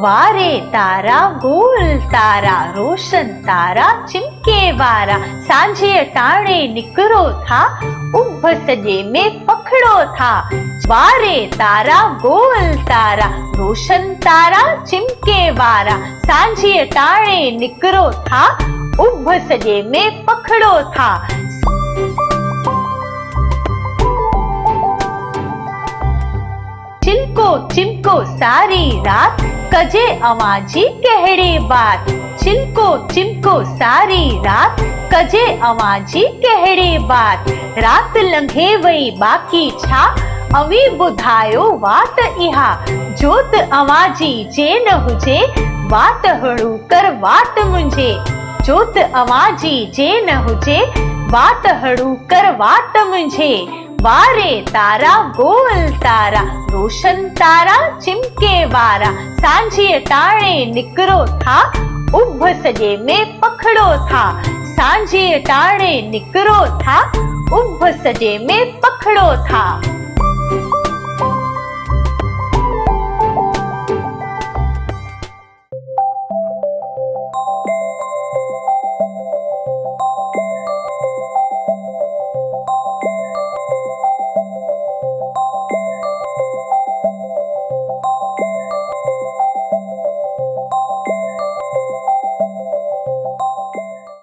वारे तारा गोल तारा रोशन तारा चिमके वारा सांझे टाणे निकरो था उभ सजे में पखड़ो था। वारे तारा गोल तारा रोशन तारा चिमके वारा सांझे टाणे निकरो था उभ सजे में पखड़ो था। चिलको चिमको सारी रात कजे अवाजी कहेड़ी बात। चिलको चिमको सारी रात कजे अवाजी कहेड़ी बात। रात लंघे वई बाकी छा अवी बुधायो वात इहा। जोत अवाजी जे न हुजे वात हड़ू कर वात मुंझे। जोत अवाजी जे न हुजे वात हड़ू कर वात मुंझे। वारे तारा गोल तारा रोशन तारा चिमके वारा सांझे टाणे निकरो था उभ सजे में पखड़ो था। सांझे टाणे निकरो था उभ सजे में पखड़ो था।